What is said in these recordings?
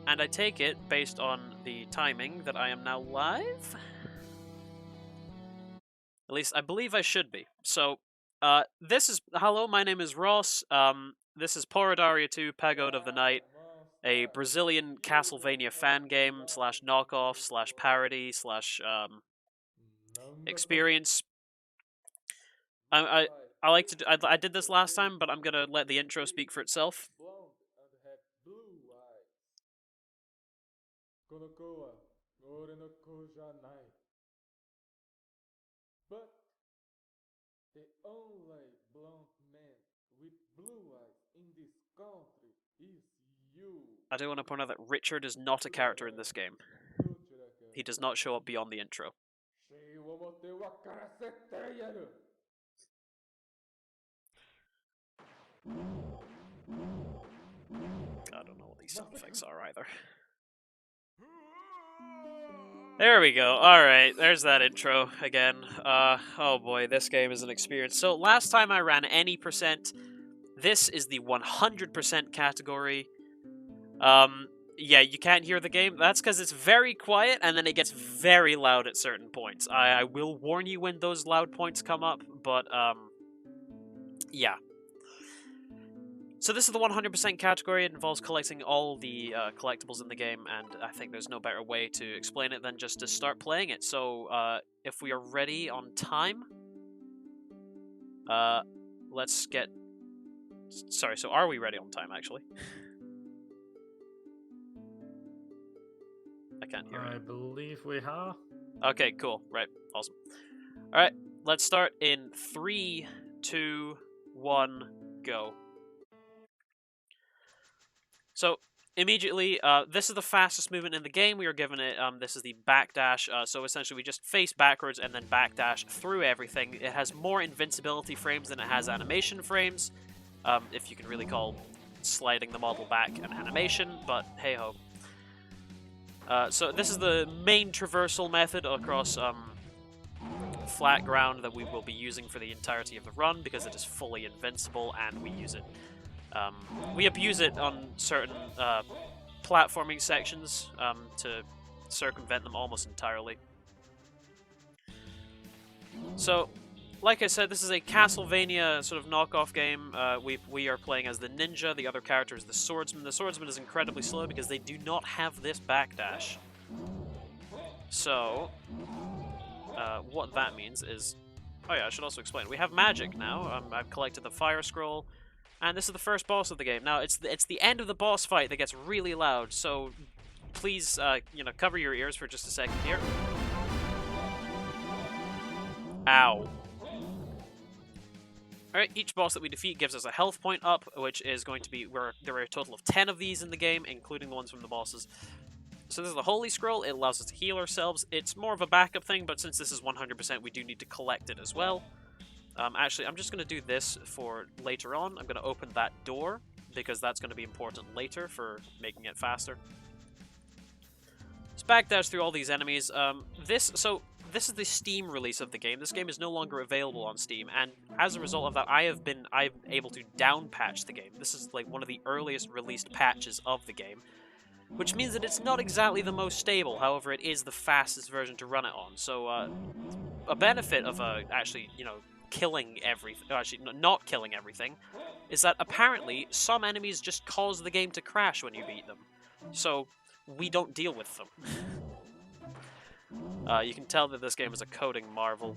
and I take it, based on the timing, that I am now live? At least I believe I should be. So, hello, my name is Ross. This is Porradaria 2, Pagode of the Night, a Brazilian Castlevania fan game slash knockoff slash parody slash experience. I like to do, I did this last time, but I'm gonna let the intro speak for itself. But the only blonde man with blue eyes in this country is you. I do want to point out that Richard is not a character in this game. He does not show up beyond the intro. I don't know what these sound effects are either. There we go. Alright, there's that intro again. Oh boy, this game is an experience. So last time I ran any percent, this is the 100% category. Yeah, you can't hear the game. That's because it's very quiet, and then it gets very loud at certain points. I will warn you when those loud points come up, but, yeah. So this is the 100% category. It involves collecting all the collectibles in the game, and I think there's no better way to explain it than just to start playing it. So, if we are ready on time, let's get... Sorry, so are we ready on time, actually? I can't hear I believe we are. Okay, cool. Right, awesome. Alright, let's start in 3, 2, 1, go. So, immediately, this is the fastest movement in the game. We are given it, this is the backdash, so essentially we just face backwards and then backdash through everything. It has more invincibility frames than it has animation frames, if you can really call sliding the model back an animation, but hey-ho. So this is the main traversal method across flat ground that we will be using for the entirety of the run, because it is fully invincible, and we use it. We abuse it on certain platforming sections to circumvent them almost entirely. So, like I said, this is a Castlevania sort of knockoff game. We are playing as the ninja, the other character is the swordsman. The swordsman is incredibly slow because they do not have this backdash. So, what that means is... Oh yeah, I should also explain. We have magic now. I've collected the fire scroll, and this is the first boss of the game. Now, it's the end of the boss fight that gets really loud, so please, you know, cover your ears for just a second here. Ow. Alright, each boss that we defeat gives us a health point up, which is going to be... there are a total of 10 of these in the game, including the ones from the bosses. So this is the Holy Scroll. It allows us to heal ourselves. It's more of a backup thing, but since this is 100%, we do need to collect it as well. Actually, I'm just going to do this for later on. I'm going to open that door, because that's going to be important later for making it faster. Let's backdash through all these enemies. This is the Steam release of the game. This game is no longer available on Steam, and as a result of that, I'm able to down patch the game. This is like one of the earliest released patches of the game, which means that it's not exactly the most stable. However, it is the fastest version to run it on. So, a benefit of actually, you know, killing everything, actually not killing everything, is that apparently some enemies just cause the game to crash when you beat them. So we don't deal with them. You can tell that this game is a coding marvel.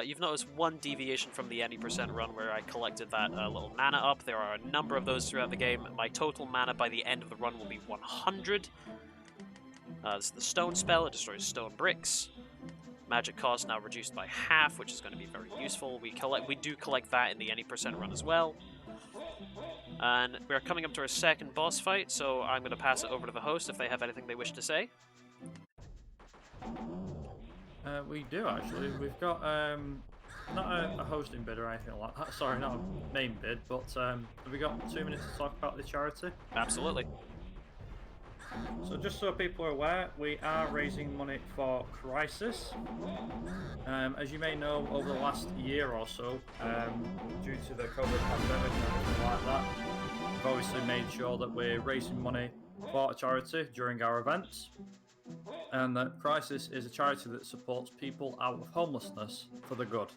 You've noticed one deviation from the any percent run where I collected that little mana up. There are a number of those throughout the game. My total mana by the end of the run will be 100. This is the stone spell. It destroys stone bricks. Magic cost now reduced by half, which is going to be very useful. We do collect that in the any percent run as well. And we're coming up to our second boss fight, so I'm going to pass it over to the host if they have anything they wish to say. We do actually. We've got not a hosting bid or anything like that. Sorry, not a main bid, but have we got 2 minutes to talk about the charity? Absolutely. So just so people are aware, we are raising money for Crisis. As you may know, over the last year or so, due to the COVID pandemic and everything like that, we've obviously made sure that we're raising money for a charity during our events, and that Crisis is a charity that supports people out of homelessness for the good.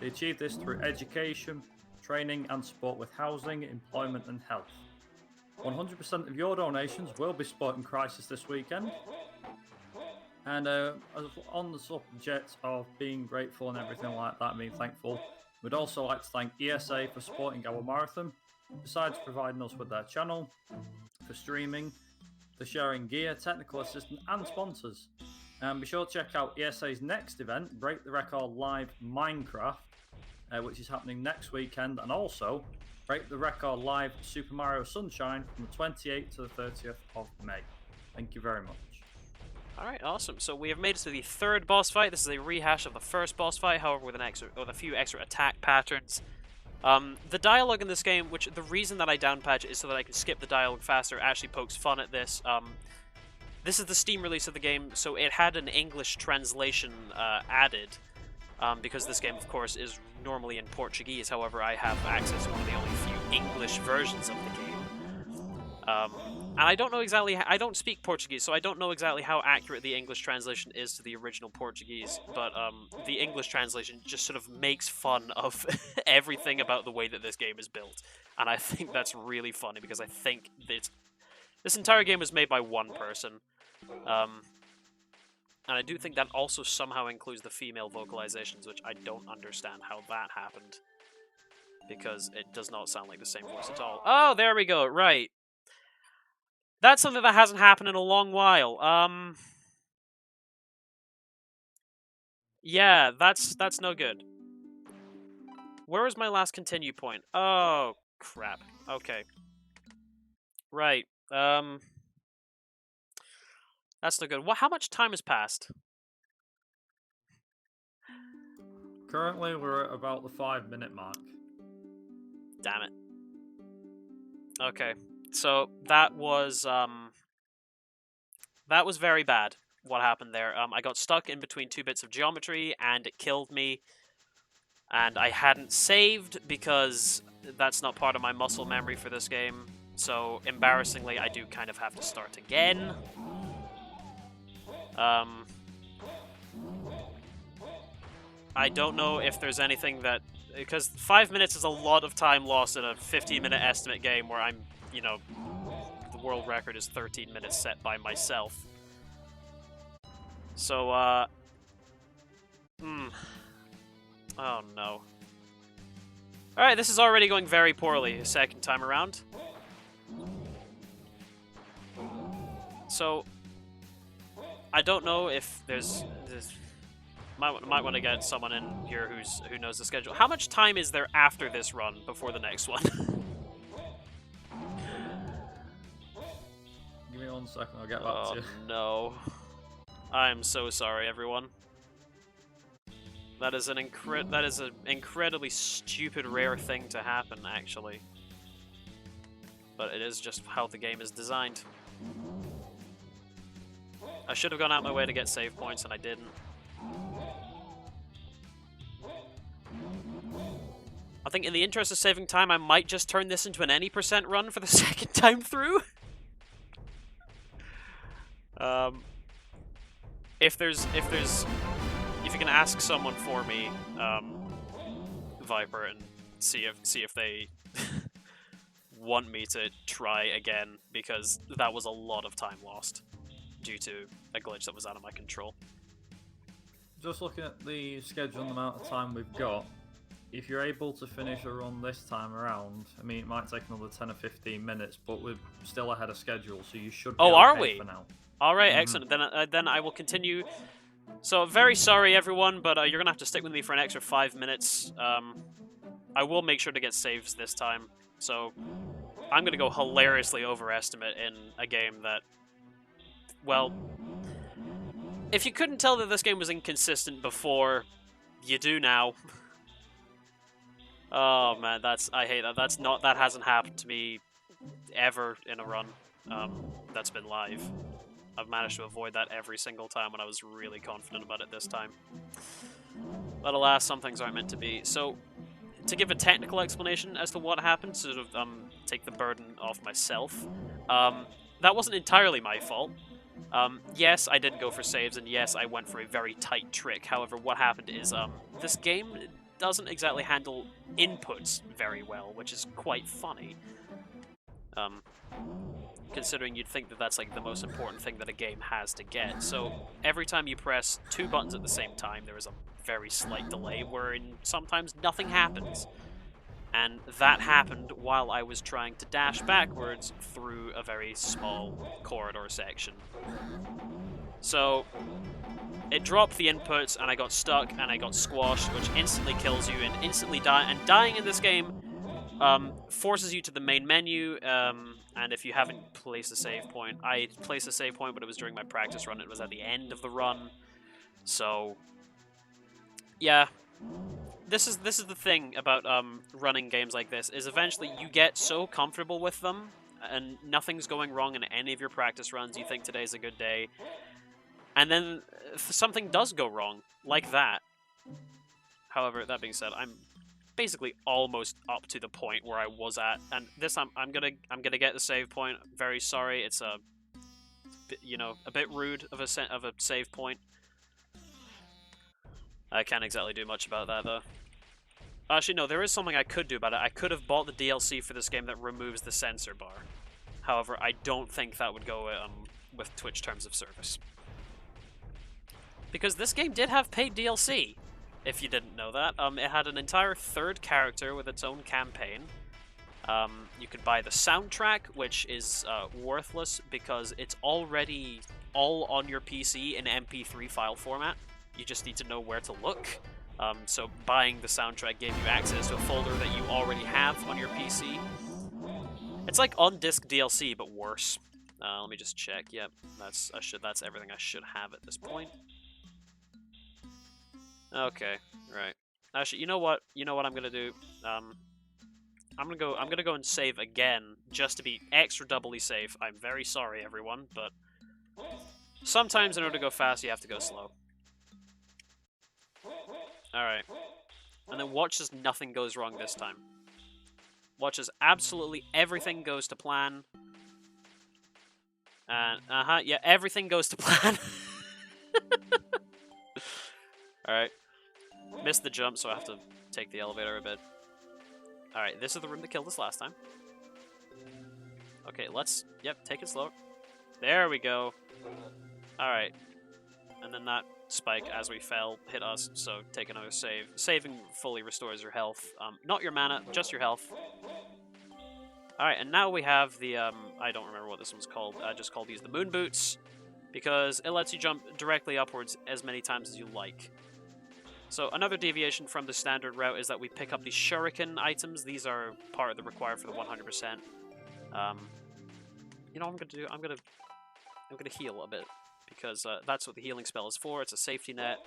They achieve this through education, training, and support with housing, employment, and health. 100% of your donations will be supporting Crisis this weekend. And on the subject of being grateful and everything like that, being thankful, we'd also like to thank ESA for supporting our marathon, besides providing us with their channel, for streaming, for sharing gear, technical assistance, and sponsors. And be sure to check out ESA's next event, Break the Record Live Minecraft, which is happening next weekend, and also Break the Record Live Super Mario Sunshine from the 28th to the 30th of May. Thank you very much. Alright, awesome. So we have made it to the third boss fight. This is a rehash of the first boss fight, however with a few extra attack patterns. The dialogue in this game, which the reason that I downpatch it is so that I can skip the dialogue faster, actually pokes fun at this. This is the Steam release of the game, so it had an English translation added, because this game, of course, is normally in Portuguese. However, I have access to one of the only few English versions of the game. And I don't know exactly, I don't speak Portuguese, so I don't know exactly how accurate the English translation is to the original Portuguese, but the English translation just sort of makes fun of everything about the way that this game is built. And I think that's really funny, because I think this entire game was made by one person. And I do think that also somehow includes the female vocalizations, which I don't understand how that happened, because it does not sound like the same voice at all. Oh, there we go, right. That's something that hasn't happened in a long while. Yeah, that's no good. Where was my last continue point? Oh, crap. Okay. Right. That's no good. How much time has passed? Currently, we're at about the 5-minute mark. Damn it. Okay. So that was very bad, what happened there. I got stuck in between two bits of geometry, and it killed me. And I hadn't saved, because that's not part of my muscle memory for this game. So, embarrassingly, I do kind of have to start again. I don't know if there's anything that... Because 5 minutes is a lot of time lost in a 15-minute estimate game where I'm, you know... The world record is 13 minutes set by myself. So, Oh, no. Alright, this is already going very poorly a second time around. So, I don't know if there's... Might want to get someone in here who knows the schedule. How much time is there after this run before the next one? Give me 1 second, I'll get back to you. Oh, no. I'm so sorry, everyone. That is an incredibly stupid, rare thing to happen, actually. But it is just how the game is designed. I should have gone out my way to get save points, and I didn't. I think in the interest of saving time, I might just turn this into an any % run for the second time through. If you can ask someone for me, Viper, and see if they want me to try again, because that was a lot of time lost due to a glitch that was out of my control. Just looking at the schedule and the amount of time we've got, if you're able to finish a run this time around, I mean, it might take another 10 or 15 minutes, but we're still ahead of schedule, so you should be okay are we? For now. Alright, excellent. Then I will continue. So, very sorry, everyone, but you're going to have to stick with me for an extra 5 minutes. I will make sure to get saves this time. So, I'm going to go hilariously overestimate in a game that, well, if you couldn't tell that this game was inconsistent before, you do now. Oh man, I hate that. That hasn't happened to me ever in a run that's been live. I've managed to avoid that every single time when I was really confident about it this time. But alas, some things aren't meant to be. So, to give a technical explanation as to what happened, to sort of take the burden off myself, that wasn't entirely my fault. Yes, I did go for saves, and yes, I went for a very tight trick. However, what happened is, this game doesn't exactly handle inputs very well, which is quite funny. Um, considering you'd think that that's like the most important thing that a game has to get. So every time you press two buttons at the same time, there is a very slight delay, wherein sometimes nothing happens. And that happened while I was trying to dash backwards through a very small corridor section. So it dropped the inputs, and I got stuck, and I got squashed, which instantly kills you and instantly die. And dying in this game forces you to the main menu, and if you haven't placed a save point, I placed a save point, but it was during my practice run. It was at the end of the run, so yeah. This is the thing about running games like this, is eventually you get so comfortable with them, and nothing's going wrong in any of your practice runs. You think today's a good day, and then something does go wrong, like that. However, that being said, I'm basically almost up to the point where I was at, and this time I'm gonna get the save point. Very sorry, it's a bit rude of a save point. I can't exactly do much about that though. Actually, no, there is something I could do about it. I could have bought the DLC for this game that removes the censor bar. However, I don't think that would go with Twitch terms of service. Because this game did have paid DLC, if you didn't know that. It had an entire third character with its own campaign. You could buy the soundtrack, which is worthless because it's already all on your PC in MP3 file format. You just need to know where to look. So buying the soundtrack gave you access to a folder that you already have on your PC. It's like on-disc DLC, but worse. Let me just check. Yep, that's everything I should have at this point. Okay, right. Actually, you know what? I'm gonna do? I'm gonna go and save again, just to be extra doubly safe. I'm very sorry, everyone, but sometimes in order to go fast, you have to go slow. Alright. And then watch as nothing goes wrong this time. Watch as absolutely everything goes to plan. And, yeah, everything goes to plan. Alright. Missed the jump, so I have to take the elevator a bit. Alright, this is the room that killed us last time. Okay, take it slow. There we go. Alright. And then that spike, as we fell, hit us, so take another save. Saving fully restores your health. Not your mana, just your health. Alright, and now we have the, I don't remember what this one's called. I just called these the moon boots, because it lets you jump directly upwards as many times as you like. So another deviation from the standard route is that we pick up these shuriken items. These are part of the required for the 100%. You know what I'm gonna do? I'm gonna heal a bit, because that's what the healing spell is for. It's a safety net.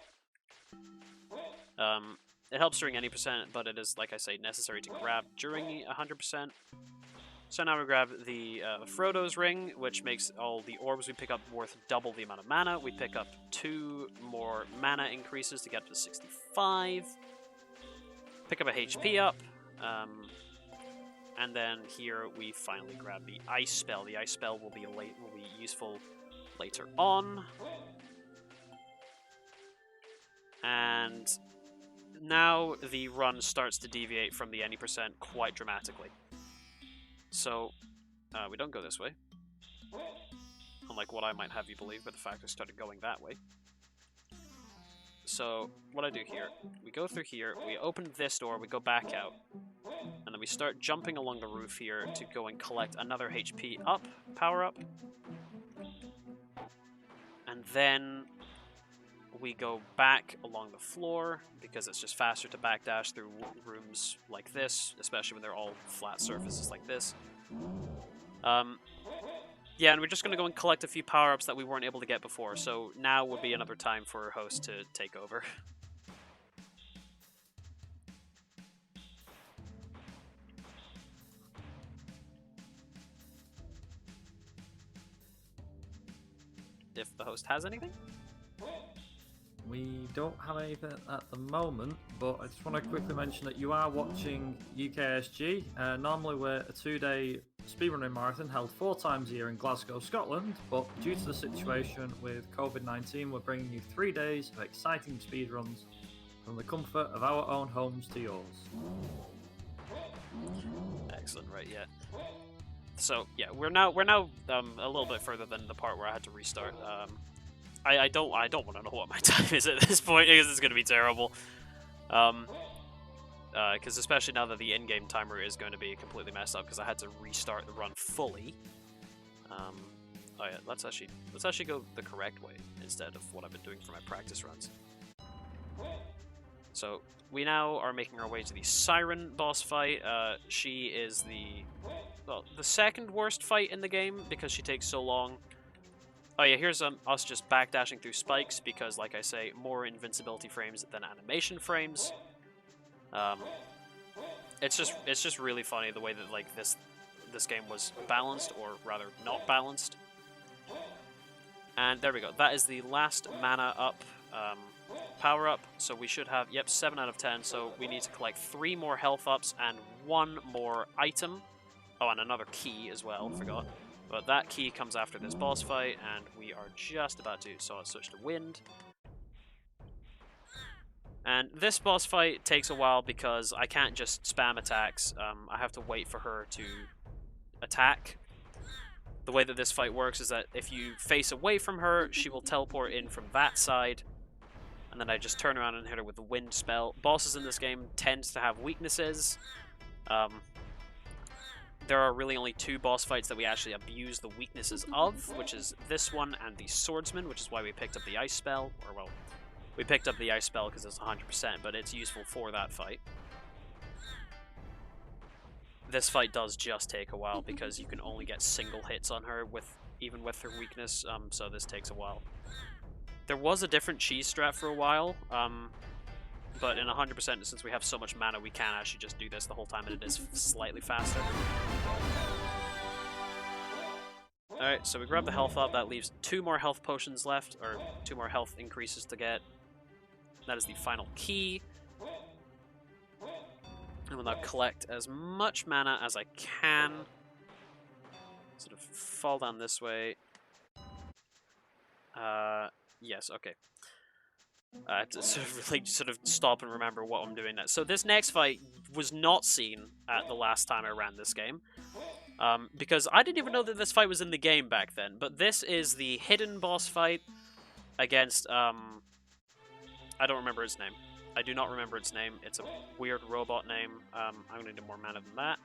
It helps during any percent, but it is, like I say, necessary to grab during 100%. So now we grab the Frodo's Ring, which makes all the orbs we pick up worth double the amount of mana. We pick up 2 more mana increases to get up to 65. Pick up a HP up. And then here we finally grab the Ice Spell. The Ice Spell will be useful later on. And now the run starts to deviate from the any percent quite dramatically. So, we don't go this way. Unlike what I might have you believe, but the fact I started going that way. So, what I do here, we go through here, we open this door, we go back out. And then we start jumping along the roof here to go and collect another HP up, power up. And then we go back along the floor, because it's just faster to backdash through rooms like this, especially when they're all flat surfaces like this. Yeah, and we're just going to go and collect a few power-ups that we weren't able to get before, so now would be another time for host to take over. If the host has anything? We don't have anything at the moment, but I just want to quickly mention that you are watching UKSG. Normally we're a 2-day speedrunning marathon held 4 times a year in Glasgow, Scotland, but due to the situation with COVID-19, we're bringing you 3 days of exciting speedruns from the comfort of our own homes to yours. Excellent, right? Yeah. So yeah, we're now a little bit further than the part where I had to restart. I don't want to know what my time is at this point because it's going to be terrible. Because especially now that the in-game timer is going to be completely messed up because I had to restart the run fully. Oh yeah, let's actually go the correct way instead of what I've been doing for my practice runs. So we now are making our way to the Siren boss fight. She is the second worst fight in the game because she takes so long. Oh yeah, here's us just backdashing through spikes because, like I say, more invincibility frames than animation frames. It's just really funny the way that like this game was balanced, or rather not balanced. And there we go. That is the last mana up power up. So we should have 7 out of 10. So we need to collect 3 more health ups and 1 more item. Oh, and another key as well. Forgot. But that key comes after this boss fight, and we are just about to. So let's switch to wind. And this boss fight takes a while because I can't just spam attacks. I have to wait for her to attack. The way that this fight works is that if you face away from her, she will teleport in from that side. And then I just turn around and hit her with the wind spell. Bosses in this game tend to have weaknesses. There are really only 2 boss fights that we actually abuse the weaknesses of, which is this one and the swordsman, which is why we picked up the ice spell. Or, well, we picked up the ice spell because it's 100%, but it's useful for that fight. This fight does just take a while because you can only get single hits on her even with her weakness, so this takes a while. There was a different cheese strat for a while, but in 100%, since we have so much mana, we can actually just do this the whole time, and it is slightly faster. Alright, so we grab the health up. That leaves 2 more health potions left, or 2 more health increases to get. That is the final key. I will now collect as much mana as I can. Sort of fall down this way. Yes, okay. I have to sort of stop and remember what I'm doing next. So this next fight was not seen at the last time I ran this game. Because I didn't even know that this fight was in the game back then. But this is the hidden boss fight against, I don't remember his name. I do not remember its name. It's a weird robot name. I'm going to need more mana than that.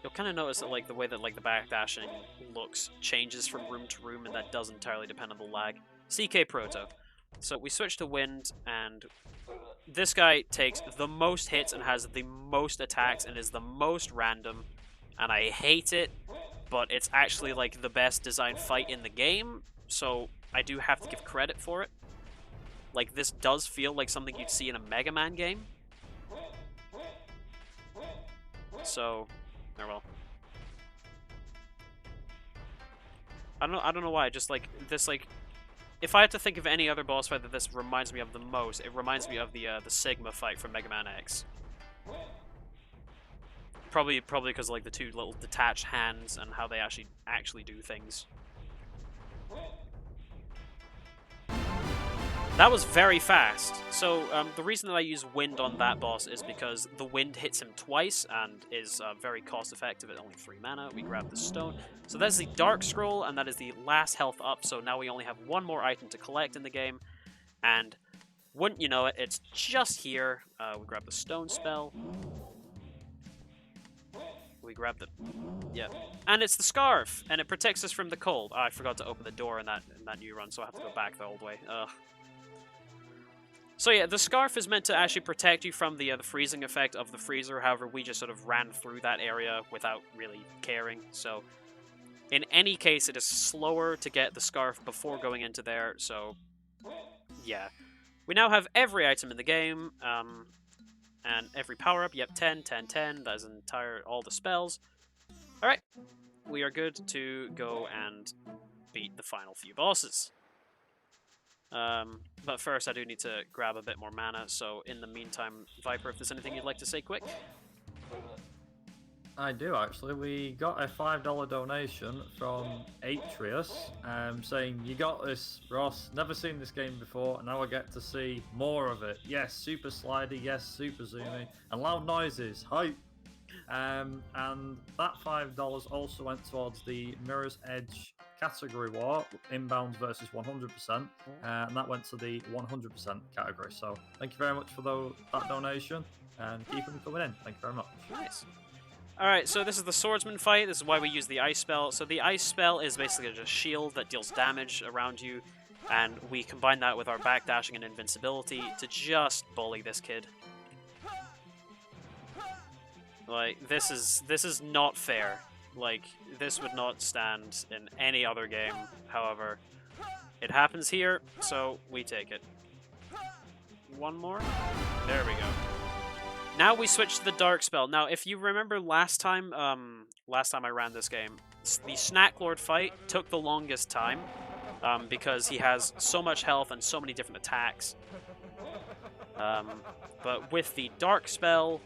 You'll kind of notice that like the way that like the backdashing looks changes from room to room, and that does entirely depend on the lag. CK Proto. So we switch to wind, and this guy takes the most hits and has the most attacks and is the most random, and I hate it, but it's actually like the best designed fight in the game, so I do have to give credit for it. Like, this does feel like something you'd see in a Mega Man game. So, oh well. I don't know why, just like, this like, if I had to think of any other boss fight that this reminds me of the most, it reminds me of the Sigma fight from Mega Man X. Probably because like the 2 little detached hands and how they actually do things. That was very fast. So the reason that I use wind on that boss is because the wind hits him twice and is very cost effective at only 3 mana. We grab the stone. So that's the Dark Scroll, and that is the last health up. So now we only have 1 more item to collect in the game. And wouldn't you know it, it's just here. We grab the stone spell. We grab the... yeah. And it's the scarf, and it protects us from the cold. Oh, I forgot to open the door in that new run, so I have to go back the old way. Ugh. So yeah, the scarf is meant to actually protect you from the freezing effect of the freezer. However, we just sort of ran through that area without really caring. So in any case, it is slower to get the scarf before going into there. So yeah, we now have every item in the game and every power up. Yep, 10, 10, 10. That is all the spells. All right, we are good to go and beat the final few bosses. But first I do need to grab a bit more mana, so in the meantime, Viper, if there's anything you'd like to say quick? I do actually. We got a $5 donation from Atreus, saying, "You got this, Ross. Never seen this game before, and now I get to see more of it. Yes, super slidey. Yes, super zoomy, and loud noises. Hype." And that $5 also went towards the Mirror's Edge category war, inbound versus 100%, and that went to the 100% category. So thank you very much for that donation, and keep them coming in. Thank you very much. Nice. Alright, so this is the swordsman fight. This is why we use the ice spell. So the ice spell is basically just a shield that deals damage around you, and we combine that with our backdashing and invincibility to just bully this kid. Like, this is not fair. Like, this would not stand in any other game. However, it happens here, so we take it. One more? There we go. Now we switch to the dark spell. Now, if you remember last time I ran this game, the Snack Lord fight took the longest time, because he has so much health and so many different attacks. But with the dark spell,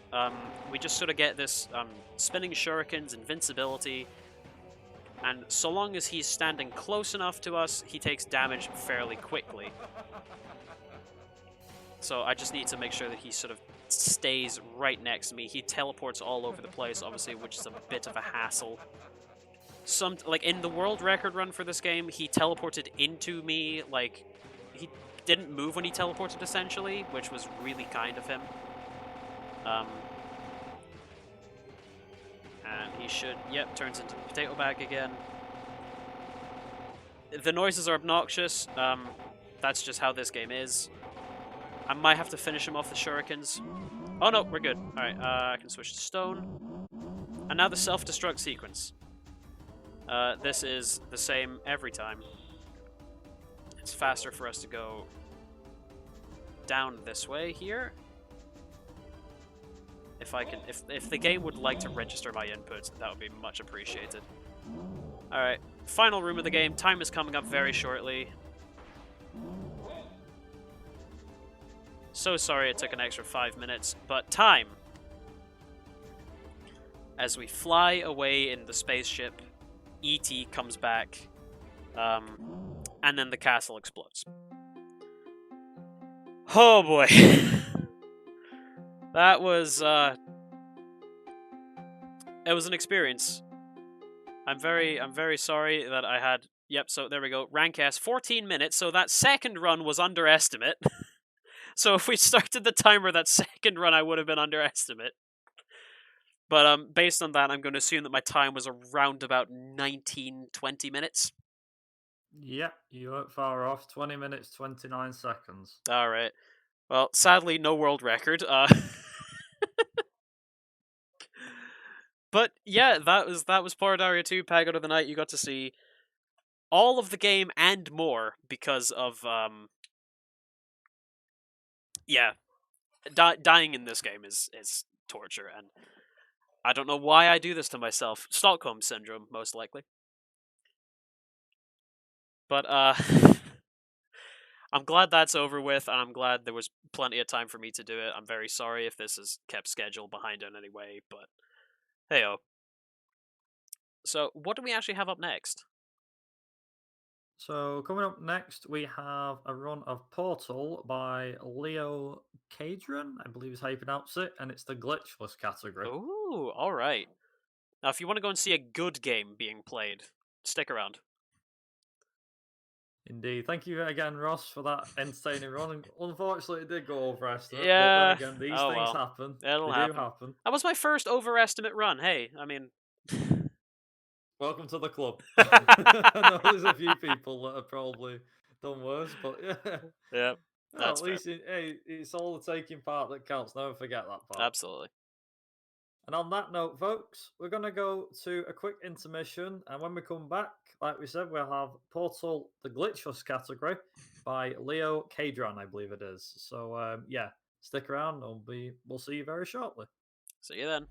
we just sort of get this spinning shurikens, invincibility, and so long as he's standing close enough to us, he takes damage fairly quickly. So I just need to make sure that he sort of stays right next to me. He teleports all over the place, obviously, which is a bit of a hassle. Like in the world record run for this game, he teleported into me. Like, he didn't move when he teleported, essentially, which was really kind of him. And he should, yep, turns into the potato bag again. The noises are obnoxious. That's just how this game is. I might have to finish him off the shurikens. Oh no, we're good. Alright, I can switch to stone. And now the self-destruct sequence. This is the same every time. It's faster for us to go down this way here. If the game would like to register my inputs, that would be much appreciated. Alright, final room of the game. Time is coming up very shortly. So sorry it took an extra 5 minutes, but time! As we fly away in the spaceship, E.T. comes back, and then the castle explodes. Oh boy! That was, it was an experience. I'm very sorry that I had, yep, so there we go, rank S, 14 minutes, so that second run was underestimate. So if we started the timer that second run, I would have been underestimate. But based on that, I'm going to assume that my time was around about 19, 20 minutes. Yep, you weren't far off. 20 minutes, 29 seconds. Alright. Well, sadly, no world record. But yeah, that was Porradaria 2, Pagode of the Night. You got to see all of the game and more because of, yeah, dying in this game is torture, and I don't know why I do this to myself. Stockholm Syndrome, most likely. But, I'm glad that's over with, and I'm glad there was plenty of time for me to do it. I'm very sorry if this has kept schedule behind in any way, but hey-oh. So, what do we actually have up next? So coming up next, we have a run of Portal by Leo Cadron, I believe is how you pronounce it, and it's the glitchless category. Ooh, alright. Now, if you want to go and see a good game being played, stick around. Indeed. Thank you again, Ross, for that entertaining run. Unfortunately, it did go over estimate, Yeah, but then again, these oh things well. happen. It'll They happen. do happen. That was my first overestimate run. Hey, I mean... Welcome to the club. I know there's a few people that have probably done worse, but yeah. Yep, Well, that's at least it's all the taking part that counts. Never forget that part. absolutely. And on that note, folks, we're going to go to a quick intermission. And when we come back, like we said, we'll have Portal, the glitchless category by Leo Cadron, I believe it is. So, yeah, stick around. We'll see you very shortly. See you then.